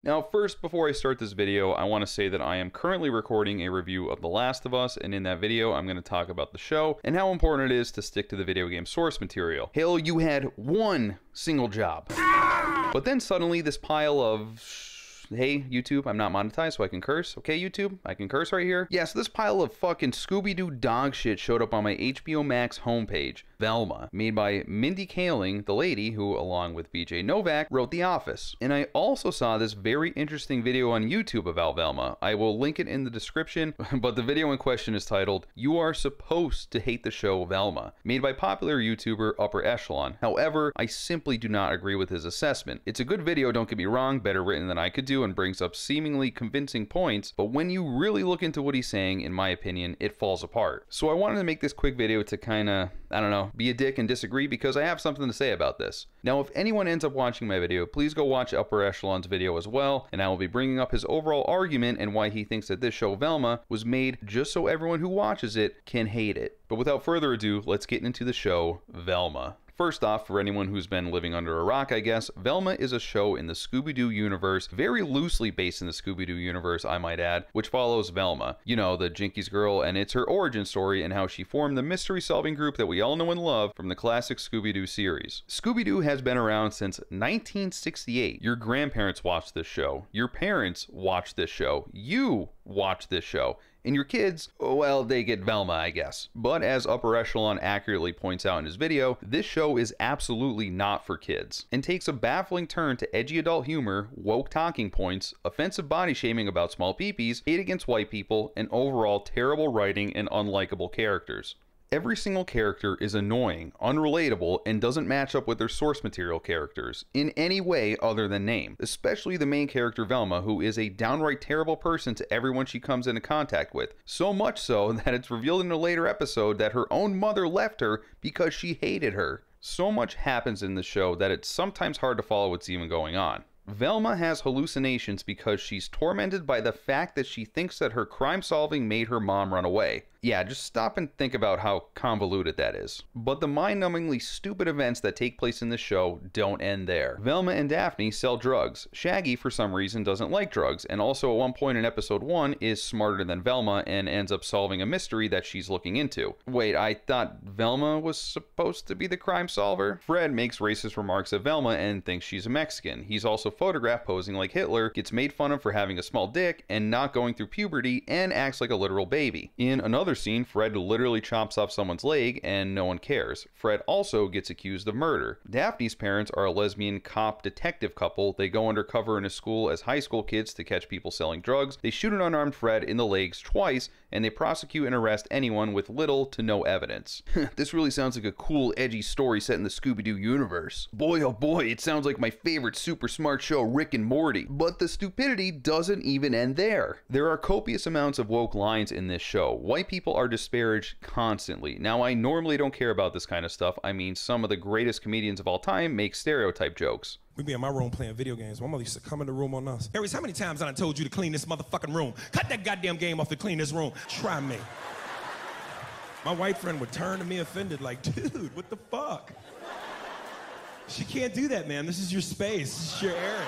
Now first, before I start this video, I want to say that I am currently recording a review of The Last of Us, and in that video I'm going to talk about the show and how important it is to stick to the video game source material. Hell, you had one single job. But then suddenly this pile of... Hey, YouTube, I'm not monetized, so I can curse. Okay, YouTube, I can curse right here. Yeah, so this pile of fucking Scooby-Doo dog shit showed up on my HBO Max homepage. Velma, made by Mindy Kaling, the lady who, along with BJ Novak, wrote The Office. And I also saw this very interesting video on YouTube about Velma. I will link it in the description, but the video in question is titled, "You Are Supposed to Hate the Show Velma," made by popular YouTuber UpperEchelon. However, I simply do not agree with his assessment. It's a good video, don't get me wrong, better written than I could do, and brings up seemingly convincing points, but when you really look into what he's saying, in my opinion, it falls apart. So I wanted to make this quick video to kinda, I don't know, be a dick and disagree, because I have something to say about this. Now, if anyone ends up watching my video, please go watch UpperEchelon's video as well, and I will be bringing up his overall argument and why he thinks that this show Velma was made just so everyone who watches it can hate it. But without further ado, let's get into the show Velma. First off, for anyone who's been living under a rock, I guess, Velma is a show in the Scooby-Doo universe, very loosely based in the Scooby-Doo universe, I might add, which follows Velma, you know, the Jinkies girl, and it's her origin story and how she formed the mystery-solving group that we all know and love from the classic Scooby-Doo series. Scooby-Doo has been around since 1968. Your grandparents watched this show. Your parents watched this show. You watched this show. And your kids, well, they get Velma, I guess. But as UpperEchelon accurately points out in his video, this show is absolutely not for kids, and takes a baffling turn to edgy adult humor, woke talking points, offensive body shaming about small peepees, hate against white people, and overall terrible writing and unlikable characters. Every single character is annoying, unrelatable, and doesn't match up with their source material characters in any way other than name, especially the main character Velma, who is a downright terrible person to everyone she comes into contact with. So much so that it's revealed in a later episode that her own mother left her because she hated her. So much happens in the show that it's sometimes hard to follow what's even going on. Velma has hallucinations because she's tormented by the fact that she thinks that her crime solving made her mom run away. Yeah, just stop and think about how convoluted that is. But the mind-numbingly stupid events that take place in the show don't end there. Velma and Daphne sell drugs. Shaggy, for some reason, doesn't like drugs, and also at one point in episode 1 is smarter than Velma and ends up solving a mystery that she's looking into. Wait, I thought Velma was supposed to be the crime solver? Fred makes racist remarks at Velma and thinks she's a Mexican. He's also photographed posing like Hitler, gets made fun of for having a small dick and not going through puberty, and acts like a literal baby. In another scene, Fred literally chops off someone's leg and no one cares. Fred also gets accused of murder. Daphne's parents are a lesbian cop detective couple. They go undercover in a school as high school kids to catch people selling drugs. They shoot an unarmed Fred in the legs twice, and they prosecute and arrest anyone with little to no evidence. This really sounds like a cool, edgy story set in the Scooby-Doo universe. Boy, oh boy, it sounds like my favorite super smart show, Rick and Morty. But the stupidity doesn't even end there. There are copious amounts of woke lines in this show. White people are disparaged constantly. Now, I normally don't care about this kind of stuff. I mean, some of the greatest comedians of all time make stereotype jokes. We be in my room playing video games. My mother used to come in the room on us. Harris, how many times I done told you to clean this motherfucking room? Cut that goddamn game off to clean this room. Try me. My white friend would turn to me offended like, dude, what the fuck? She can't do that, man. This is your space. This is your area.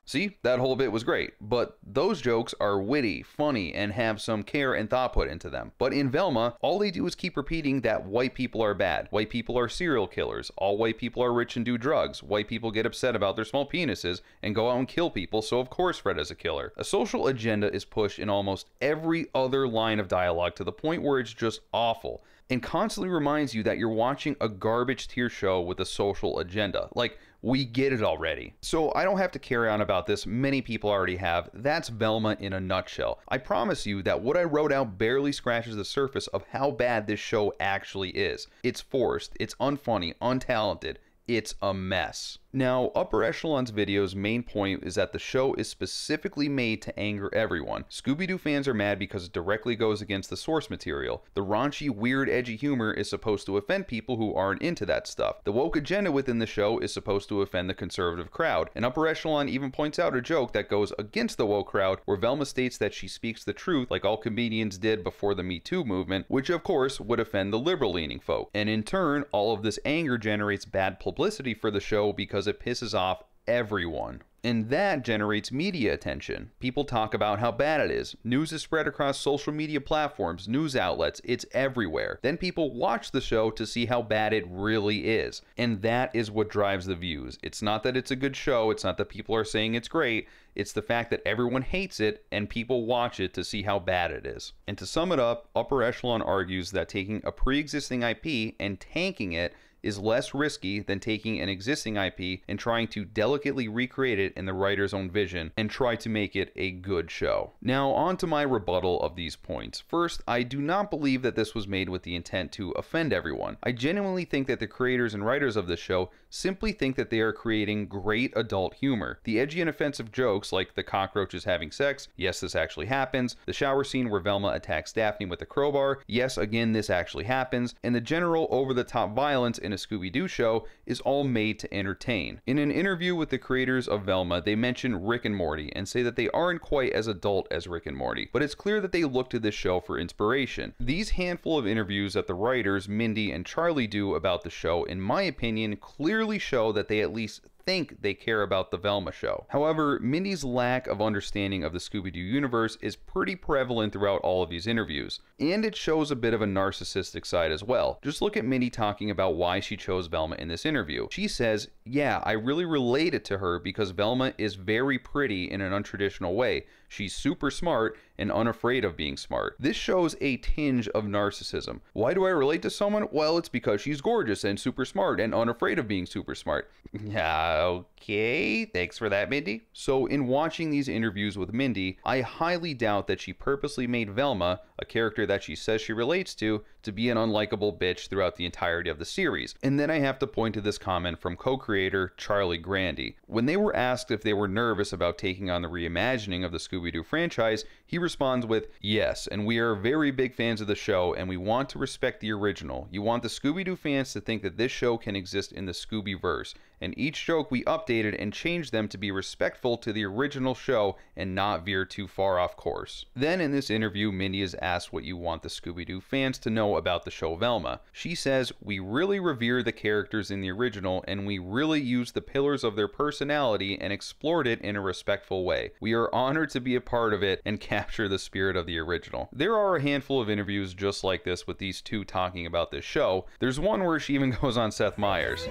See, that whole bit was great, but those jokes are witty, funny, and have some care and thought put into them. But in Velma, all they do is keep repeating that white people are bad, white people are serial killers, all white people are rich and do drugs, white people get upset about their small penises and go out and kill people, so of course Fred is a killer. A social agenda is pushed in almost every other line of dialogue to the point where it's just awful, and constantly reminds you that you're watching a garbage tier show with a social agenda. Like, we get it already. So I don't have to carry on about this, many people already have. That's Velma in a nutshell. I promise you that what I wrote out barely scratches the surface of how bad this show actually is. It's forced, it's unfunny, untalented, it's a mess. Now, UpperEchelon's video's main point is that the show is specifically made to anger everyone. Scooby-Doo fans are mad because it directly goes against the source material. The raunchy, weird, edgy humor is supposed to offend people who aren't into that stuff. The woke agenda within the show is supposed to offend the conservative crowd, and UpperEchelon even points out a joke that goes against the woke crowd, where Velma states that she speaks the truth like all comedians did before the Me Too movement, which of course would offend the liberal-leaning folk. And in turn, all of this anger generates bad publicity for the show because it pisses off everyone. And that generates media attention. People talk about how bad it is. News is spread across social media platforms, news outlets, it's everywhere. Then people watch the show to see how bad it really is. And that is what drives the views. It's not that it's a good show, it's not that people are saying it's great, it's the fact that everyone hates it and people watch it to see how bad it is. And to sum it up, Upper Echelon argues that taking a pre-existing IP and tanking it is less risky than taking an existing IP and trying to delicately recreate it in the writer's own vision and try to make it a good show. Now, on to my rebuttal of these points. First, I do not believe that this was made with the intent to offend everyone. I genuinely think that the creators and writers of this show simply think that they are creating great adult humor. The edgy and offensive jokes like the cockroaches having sex, yes, this actually happens, the shower scene where Velma attacks Daphne with a crowbar, yes, again, this actually happens, and the general over-the-top violence in a Scooby-Doo show is all made to entertain. In an interview with the creators of Velma, they mention Rick and Morty and say that they aren't quite as adult as Rick and Morty, but it's clear that they look to this show for inspiration. These handful of interviews that the writers, Mindy and Charlie, do about the show, in my opinion, clearly show that they at least think they care about the Velma show. However, Mindy's lack of understanding of the Scooby-Doo universe is pretty prevalent throughout all of these interviews, and it shows a bit of a narcissistic side as well. Just look at Mindy talking about why she chose Velma in this interview. She says, "Yeah, I really related to her because Velma is very pretty in an untraditional way. She's super smart and unafraid of being smart." This shows a tinge of narcissism. Why do I relate to someone? Well, it's because she's gorgeous and super smart and unafraid of being super smart. Yeah, okay, thanks for that, Mindy. So in watching these interviews with Mindy, I highly doubt that she purposely made Velma, a character that she says she relates to be an unlikable bitch throughout the entirety of the series. And then I have to point to this comment from co-creator Charlie Grandy. When they were asked if they were nervous about taking on the reimagining of the Scooby-Doo franchise, he responds with, "Yes, and we are very big fans of the show and we want to respect the original. You want the Scooby-Doo fans to think that this show can exist in the Scooby-verse, and each joke we updated and changed them to be respectful to the original show and not veer too far off course." Then in this interview, Mindy is asked what you want the Scooby-Doo fans to know about the show Velma. She says, "We really revere the characters in the original and we really used the pillars of their personality and explored it in a respectful way. We are honored to be a part of it and capture the spirit of the original." There are a handful of interviews just like this with these two talking about this show. There's one where she even goes on Seth Meyers.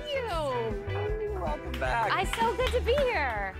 Welcome back. It's so good to be here.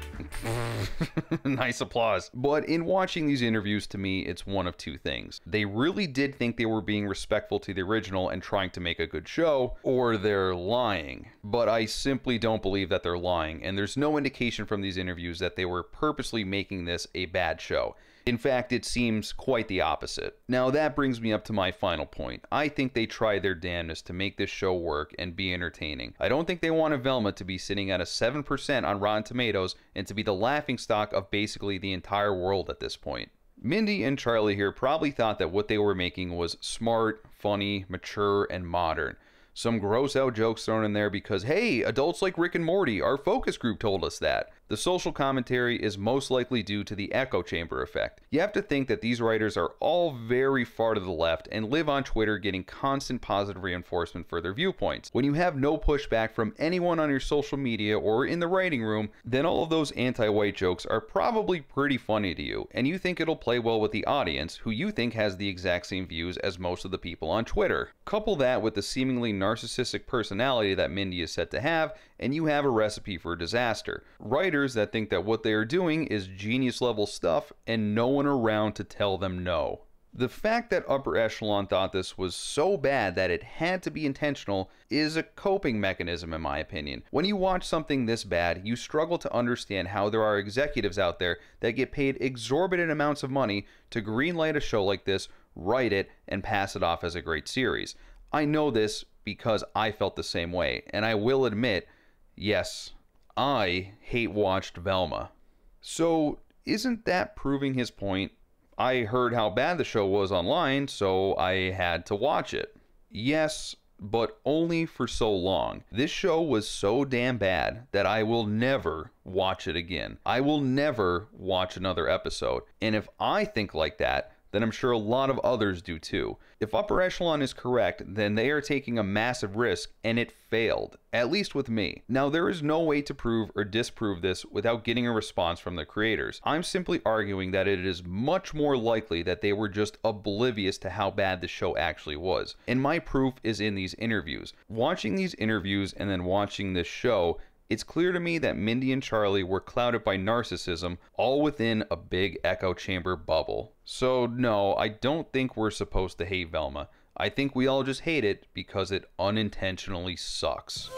Nice applause. But in watching these interviews, to me, it's one of two things. They really did think they were being respectful to the original and trying to make a good show, or they're lying. But I simply don't believe that they're lying, and there's no indication from these interviews that they were purposely making this a bad show. In fact, it seems quite the opposite. Now that brings me up to my final point. I think they tried their damnedest to make this show work and be entertaining. I don't think they wanted Velma to be sitting at a 7% on Rotten Tomatoes and to be the laughingstock of basically the entire world at this point. Mindy and Charlie here probably thought that what they were making was smart, funny, mature, and modern. Some gross out jokes thrown in there because, hey, adults like Rick and Morty, our focus group told us that. The social commentary is most likely due to the echo chamber effect. You have to think that these writers are all very far to the left and live on Twitter getting constant positive reinforcement for their viewpoints. When you have no pushback from anyone on your social media or in the writing room, then all of those anti-white jokes are probably pretty funny to you, and you think it'll play well with the audience, who you think has the exact same views as most of the people on Twitter. Couple that with the seemingly narcissistic personality that Mindy is said to have, and you have a recipe for disaster. Writers that think that what they are doing is genius level stuff and no one around to tell them no. The fact that Upper Echelon thought this was so bad that it had to be intentional is a coping mechanism in my opinion. When you watch something this bad, you struggle to understand how there are executives out there that get paid exorbitant amounts of money to greenlight a show like this, write it, and pass it off as a great series. I know this because I felt the same way, and I will admit, yes, I hate watched Velma. So isn't that proving his point? I heard how bad the show was online, so I had to watch it. Yes, but only for so long. This show was so damn bad that I will never watch it again. I will never watch another episode. And if I think like that, then I'm sure a lot of others do too. If Upper Echelon is correct, then they are taking a massive risk, and it failed, at least with me. Now, there is no way to prove or disprove this without getting a response from the creators. I'm simply arguing that it is much more likely that they were just oblivious to how bad the show actually was. And my proof is in these interviews. Watching these interviews and then watching this show, it's clear to me that Mindy and Charlie were clouded by narcissism, all within a big echo chamber bubble. So no, I don't think we're supposed to hate Velma. I think we all just hate it because it unintentionally sucks.